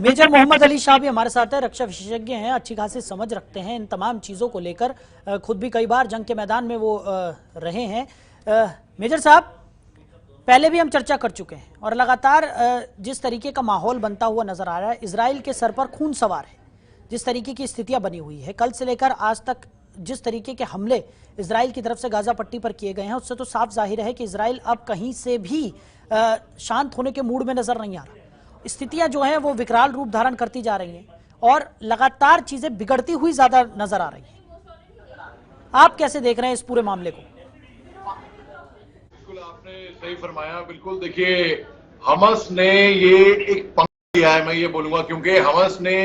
Major Mohammad Ali Shah भी हमारे साथ है, रक्षा विशेषज्ञ हैं, अच्छी खासी समझ रखते हैं इन तमाम चीज़ों को लेकर। खुद भी कई बार जंग के मैदान में वो रहे हैं। मेजर साहब, पहले भी हम चर्चा कर चुके हैं और लगातार जिस तरीके का माहौल बनता हुआ नजर आ रहा है, इजराइल के सर पर खून सवार है, जिस तरीके की स्थितियां बनी हुई है, कल से लेकर आज तक जिस तरीके के हमले इजराइल की तरफ से गाजा पट्टी पर किए गए हैं, उससे तो साफ जाहिर है कि इजराइल अब कहीं से भी शांत होने के मूड में नजर नहीं आ रहा। स्थितियां जो है वो विकराल रूप धारण करती जा रही हैं और लगातार चीजें बिगड़ती हुई ज्यादा नजर आ रही हैं। आप कैसे देख रहे हैं इस पूरे मामले को? बिल्कुल आपने सही फरमाया। बिल्कुल देखिए, हमास ने ये एक पंख लिया है, मैं ये बोलूंगा, क्योंकि हमास ने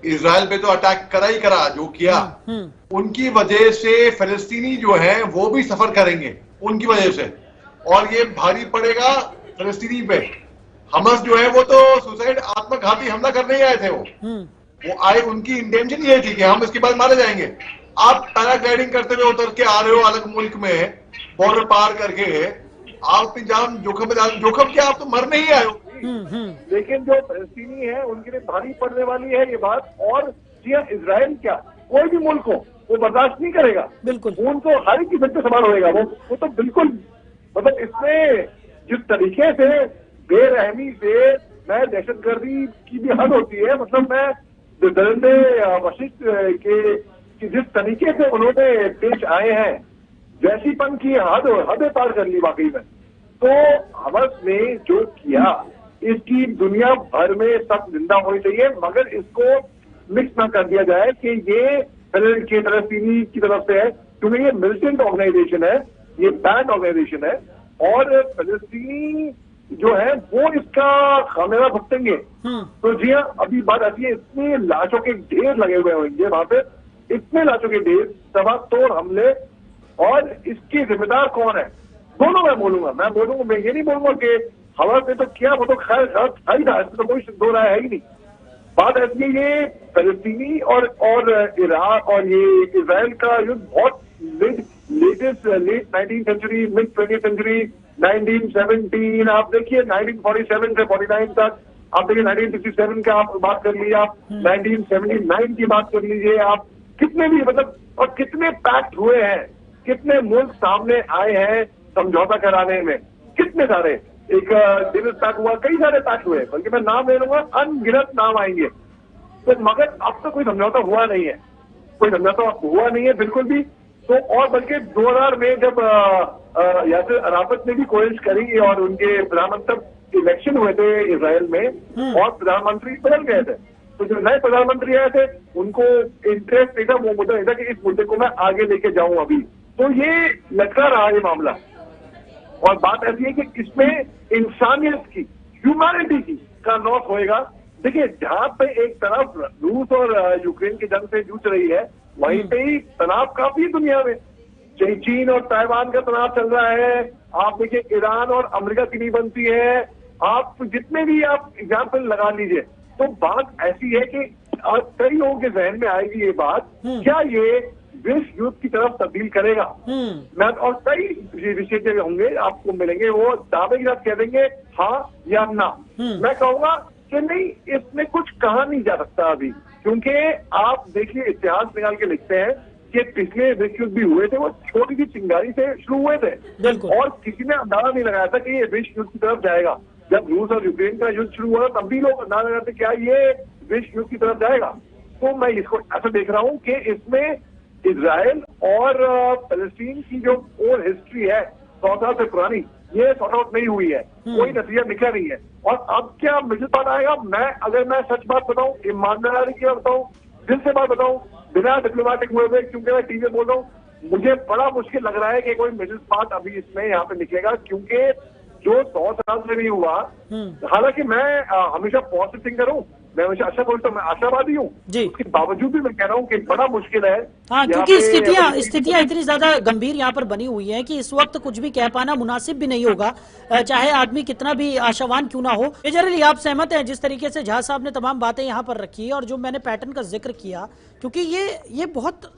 इजराइल पे तो अटैक करा ही करा, जो किया उनकी वजह से फिलिस्तीनी जो है वो भी सफर करेंगे उनकी वजह से, और ये भारी पड़ेगा फिलिस्तीनी पे। हमास जो है वो तो सुसाइड आत्मघाती हमला करने ही आए थे। वो आए, उनकी इंटेंशन ये थी कि हम इसके बाद मारे जाएंगे। आप पैराग्लाइडिंग करते हुए उतर के आ रहे हो अलग मुल्क में, बॉर्डर पार करके, आप अपनी जान जोखिम में डाल, जोखिम क्या, आप तो मरने ही आए हो। लेकिन जो फिलिस्तीनी है उनके लिए भारी पड़ने वाली है ये बात। और इजराइल क्या, कोई भी मुल्क हो, वो बर्दाश्त नहीं करेगा। बिल्कुल उनको हर एक किस्म से सवाल होएगा। वो तो बिल्कुल, मतलब इसमें जिस तरीके से बेरहमी से, मैं दहशतगर्दी की भी हद होती है। मतलब मैं दरिंदे वशिष्ठ के कि जिस तरीके से उन्होंने पेश आए हैं, जैसीपन की हदें पार कर ली वाकई में। तो हमास ने जो किया, इसकी दुनिया भर में सख्त निंदा होनी चाहिए, मगर इसको मिक्स ना कर दिया जाए कि ये फिलिस्तीनी की तरफ से है, क्योंकि ये मिलिटेंट ऑर्गेनाइजेशन है, ये बैंड ऑर्गेनाइजेशन है, और फिलिस्तीनी जो है वो इसका खामियाजा भुगतेंगे। तो जी हाँ, अभी बात आती है, इतने लाशों के ढेर लगे हुए होंगे वहां पे, इतने लाशों के ढेर, तबाह हमले, और इसके जिम्मेदार कौन है? दोनों मैं बोलूंगा, मैं ये नहीं बोलूंगा कि हमास ने तो किया, वो तो खैर सही था, इसमें तो कोई दो राय है ही नहीं। बात ऐसी है, ये फिलिस्तीनी और इराक और ये इजराइल का युद्ध बहुत late 19th century, mid 20th century, 1917, आप देखिए 1947 से 49 तक, आप देखिए 1967 का आप बात कर लीजिए, आप 1979 की बात कर लीजिए, आप कितने भी, मतलब, और कितने पैक्ट हुए हैं, कितने मुल्क सामने आए हैं समझौता कराने में, कितने सारे, एक दिवस पैक्ट हुआ, कई सारे पैक्ट हुए, बल्कि मैं नाम ले लूंगा, अनगिनत नाम आएंगे। तो मगर अब तक कोई समझौता हुआ नहीं है, कोई समझौता हुआ नहीं है बिल्कुल भी। तो और बल्कि 2000 में जब यासिर अराफत ने भी कोशिश करी और उनके प्रधानमंत्री इलेक्शन हुए थे इजराइल में, और प्रधानमंत्री बदल गए थे, तो जो नए प्रधानमंत्री आए थे उनको इंटरेस्ट नहीं था, वो मुद्दा नहीं था कि इस मुद्दे को मैं आगे लेके जाऊं अभी। तो ये लटका रहा ये मामला, और बात ऐसी है कि इसमें इंसानियत की, ह्यूमैनिटी की का लॉस होएगा। देखिए, जहां पे एक तरफ रूस और यूक्रेन की जंग से जूझ रही है, वहीं पे ही तनाव काफी है दुनिया में। चीन और ताइवान का तनाव चल रहा है, आप देखिए ईरान और अमेरिका की नहीं बनती है, आप जितने भी आप एग्जाम्पल लगा लीजिए। तो बात ऐसी है कि कई लोगों के जहन में आएगी ये बात, क्या ये विश्व युद्ध की तरफ तब्दील करेगा? मैं और कई विशेषज्ञ होंगे आपको मिलेंगे, वो दावे के साथ कह देंगे हाँ या ना। मैं कहूंगा कि नहीं, इसमें कुछ कहा नहीं जा सकता अभी, क्योंकि आप देखिए इतिहास निकाल के लिखते हैं कि पिछले विश्व युद्ध भी हुए थे, वो छोटी सी चिंगारी से शुरू हुए थे, और किसी ने अंदाजा नहीं लगाया था कि ये विश्व युद्ध की तरफ जाएगा। जब रूस और यूक्रेन का युद्ध शुरू हुआ तब भी लोग अंदाजा लगाते क्या ये विश्व युद्ध की तरफ जाएगा। तो मैं इसको ऐसा देख रहा हूं कि इसमें इजराइल और फलस्तीन की जो और हिस्ट्री है 100 साल से पुरानी, ये सॉर्ट आउट नहीं हुई है, कोई नतीजा निकला नहीं है। और अब क्या मिडिल पार्ट आएगा? अगर मैं सच बात बताऊं, ईमानदारी की बात बताऊं, दिल से बात बताऊं, बिना डिप्लोमेटिक हुए, क्योंकि मैं टीवी बोल रहा हूं, मुझे बड़ा मुश्किल लग रहा है कि कोई मिडिल पार्ट अभी इसमें यहाँ पे निकलेगा, क्योंकि जो 100 साल से नहीं हुआ। हालांकि मैं हमेशा पॉजिटिव थिंकर हूँ, मैं हमेशा अच्छा बोलता हूँ, मैं आशावादी हूँ, उसके बावजूद भी मैं कह रहा हूँ कि बड़ा मुश्किल है। हाँ, क्योंकि स्थितियां इतनी ज्यादा गंभीर यहाँ पर बनी हुई है कि इस वक्त कुछ भी कह पाना मुनासिब भी नहीं होगा, चाहे आदमी कितना भी आशावान क्यों ना हो। मेजर अली, आप सहमत हैं जिस तरीके से झा साहब ने तमाम बातें यहाँ पर रखी है, और जो मैंने पैटर्न का जिक्र किया, क्योंकि ये बहुत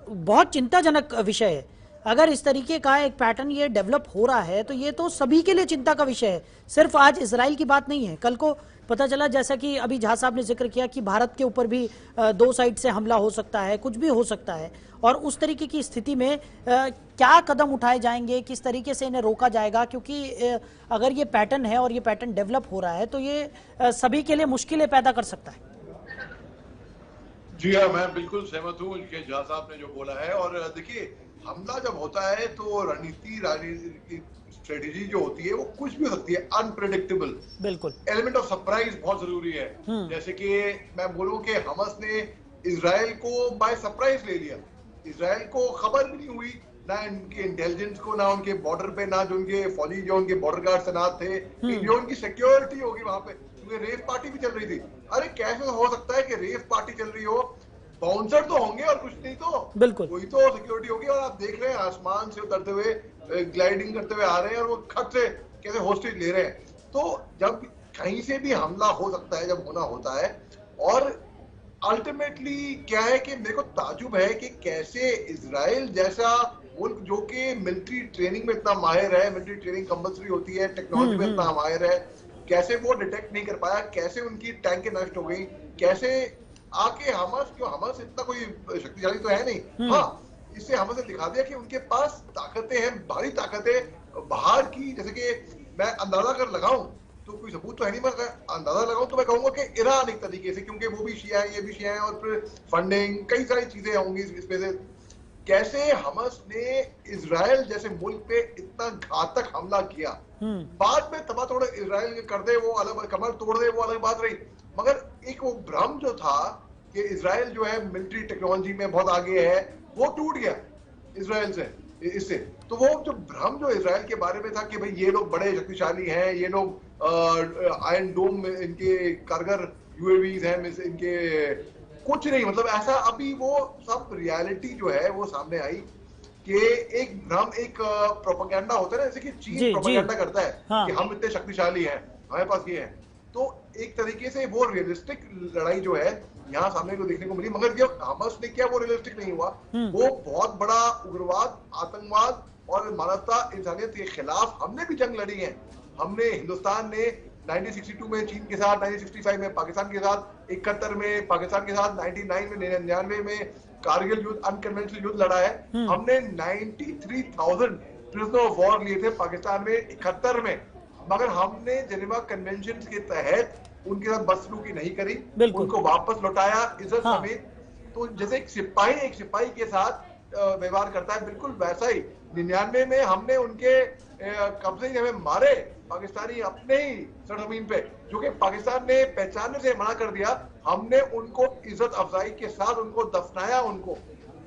बहुत चिंताजनक विषय है। अगर इस तरीके का एक पैटर्न ये डेवलप हो रहा है तो ये तो सभी के लिए चिंता का विषय है, सिर्फ आज इसराइल की बात नहीं है। कल को पता चला, जैसा कि अभी झा साहब ने जिक्र किया, कि भारत के ऊपर भी दो साइड से हमला हो सकता है, कुछ भी हो सकता है। और उस तरीके की स्थिति में क्या कदम उठाए जाएंगे, किस तरीके से इन्हें रोका जाएगा? क्योंकि अगर ये पैटर्न है और ये पैटर्न डेवलप हो रहा है तो ये सभी के लिए मुश्किलें पैदा कर सकता है। जी हाँ, मैं बिल्कुल सहमत हूँ इनके झा साहब ने जो बोला है। और देखिए, हमला जब होता है तो रणनीति स्ट्रेटेजी जो होती है वो कुछ भी हो सकती है, अनप्रेडिक्टेबल। बिल्कुल, एलिमेंट ऑफ सरप्राइज बहुत जरूरी है। जैसे कि मैं बोलूं कि हमास ने इजराइल को बाय सरप्राइज ले लिया। इजराइल को खबर भी नहीं हुई, ना इनके इंटेलिजेंस को, ना उनके बॉर्डर पे, ना जो उनके फौजी, जो उनके बॉर्डर गार्ड तैनात थे, जो उनकी सिक्योरिटी होगी वहां पे, क्योंकि रेव पार्टी भी चल रही थी। अरे कैसे हो सकता है कि रेव पार्टी चल रही हो, बाउंसर तो होंगे और कुछ नहीं तो बिल्कुल कोई तो सिक्योरिटी होगी। और आप देख रहे हैं आसमान से उतरते हुए, ग्लाइडिंग करते हुए आ रहे हैं और वो खट से कैसे होस्टेज ले रहे हैं। तो जब कहीं से भी हमला हो सकता है, जब होना होता है। और अल्टीमेटली क्या है कि मेरे को ताजुब है कि कैसे इजराइल जैसा मुल्क, जो कि मिलिट्री ट्रेनिंग में इतना माहिर है, मिलिट्री ट्रेनिंग कंपल्सरी होती है, टेक्नोलॉजी में इतना माहिर है, कैसे वो डिटेक्ट नहीं कर पाया, कैसे उनकी टैंकें नष्ट हो गई, कैसे आके हमास, क्यों हमास इतना कोई शक्तिशाली तो है नहीं, हाँ इससे हमें से दिखा दिया कि उनके पास ताकतें हैं, भारी ताकतें बाहर की। जैसे कि मैं अंदाजा कर लगाऊं तो कोई सबूत तो है नहीं, मैं अंदाजा लगाऊं तो मैं कहूंगा कि ईरान एक तरीके से, क्योंकि वो भी शिया है, ये भी शिया है, और फिर फंडिंग, कई सारी चीजें होंगी इसमें से। कैसे हमास ने इजराइल जैसे मुल्क पे इतना घातक हमला किया, बाद में तबाह तोड़ इजराइल कर दे, वो अलग, कमर तोड़ दे, वो अलग बात रही। मगर एक वो भ्रम जो था कि इजराइल जो है मिलिट्री टेक्नोलॉजी में बहुत आगे है, वो टूट गया इजराइल से, इससे। तो वो जो भ्रम जो इजराइल के बारे में था कि भाई ये लोग बड़े शक्तिशाली हैं, ये लोग आयरन डोम, इनके कारगर यूएवीज हैं, इनके कुछ नहीं, मतलब ऐसा, अभी वो सब रियलिटी जो है वो सामने आई कि एक भ्रम, एक प्रोपेगेंडा होता है ना, जैसे कि चीन प्रोपेगेंडा करता है कि हम इतने शक्तिशाली हैं, हमारे पास ये है। तो एक तरीके से वो रियलिस्टिक लड़ाई जो है यहाँ सामने को देखने को मिली। मगर जो हमास ने किया वो रियलिस्टिक नहीं हुआ, वो बहुत बड़ा उग्रवाद, आतंकवाद और मानवता, इंसानियत के खिलाफ हमने भी जंग लड़ी है। हमने, हिंदुस्तान ने 1962 में चीन के साथ, 1965 में पाकिस्तान के साथ, 71 में पाकिस्तान के साथ, 99 में, 99 में कारगिल युद्ध, अनकन्वेंशनल युद्ध लड़ा है। हमने 93,000 प्रिजनर ऑफ वॉर लिए थे पाकिस्तान में 71 में। मगर हमने जेनेवा कन्वेंशन के तहत उनके साथ बदसलूकी नहीं करी, उनको वापस लौटाया इज्जत समेत। तो जैसे एक सिपाही के साथ व्यवहार करता है, बिल्कुल वैसा ही 99 में हमने उनके कब्जे हमें मारे पाकिस्तानी अपने ही सरजमीन पे, जो कि पाकिस्तान ने पहचानने से मना कर दिया। हमने उनको इज्जत अफजाई के साथ उनको दफनाया उनको।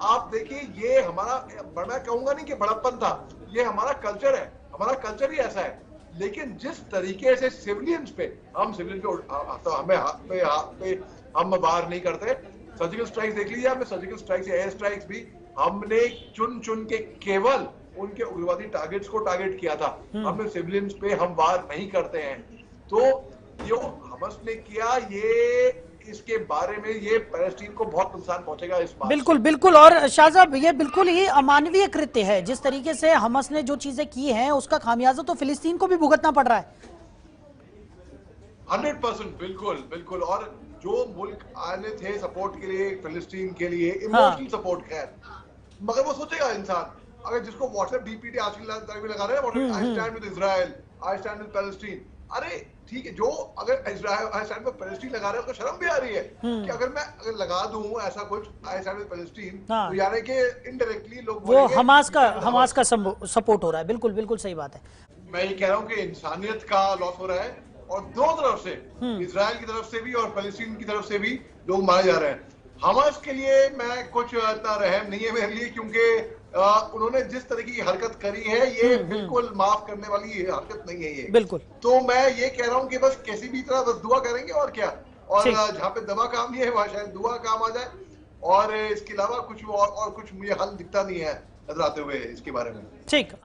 आप देखिए, ये हमारा, मैं कहूंगा नहीं कि बड़प्पन था, ये हमारा कल्चर है, हमारा कल्चर ही ऐसा है। लेकिन जिस तरीके से सिविलियंस पे, हम सिविलियन पे, हमें हाथ पे हम बाहर नहीं करते। सर्जिकल स्ट्राइक्स देख लीजिए, हमने सर्जिकल स्ट्राइक्स या एयर स्ट्राइक्स भी हमने चुन के केवल उनके उग्रवादी टारगेट्स को टारगेट किया था। हमने सिविलियंस पे हम वार नहीं करते हैं। तो जो हमास ने किया, ये इसके बारे में, ये पैलेस्टीन को बहुत नुकसान पहुंचेगा इस बात। बिल्कुल बिल्कुल। और शाह साहब, ये बिल्कुल ही अमानवीय कृत्य है, जिस तरीके से हमास ने जो चीजें की हैं उसका खामियाजा तो फिलिस्तीन को भी भुगतना पड़ रहा है। 100% बिल्कुल। और जो मुल्क आने थे सपोर्ट के लिए, फिलिस्तीन के लिए इमोशनल सपोर्ट, खैर, मगर वो सोचेगा इंसान, अगर जिसको व्हाट्सएप डीपीटी आजकल लगा रहे हैं, I stand with Israel, I stand with Palestine. अरे ठीक है, जो अगर Israel I stand with Palestine लगा रहे हैं उसको शर्म भी आ रही है कि अगर मैं लगा दूं ऐसा कुछ, आई स्टैंड विद पैलेस्टीन, तो यानी कि इनडायरेक्टली लोग वो हमास का सपोर्ट हो रहा है। बिल्कुल सही बात है। मैं ये कह रहा हूँ कि इंसानियत का लॉस हो रहा है, और दोनों तरफ से, इजराइल की तरफ से भी और पैलेस्टीन की तरफ से भी लोग मारे जा रहे हैं। हमास के लिए मैं कुछ इतना रहम नहीं है मेरे लिए, क्योंकि उन्होंने जिस तरह की हरकत करी है, ये बिल्कुल माफ करने वाली हरकत नहीं है ये। बिल्कुल। तो मैं ये कह रहा हूँ कि बस किसी भी तरह बस दुआ करेंगे, और क्या। और जहाँ पे दवा काम नहीं है वहाँ शायद दुआ काम आ जाए, और इसके अलावा कुछ और कुछ मुझे हल दिखता नहीं है नजर आते हुए इसके बारे में। ठीक।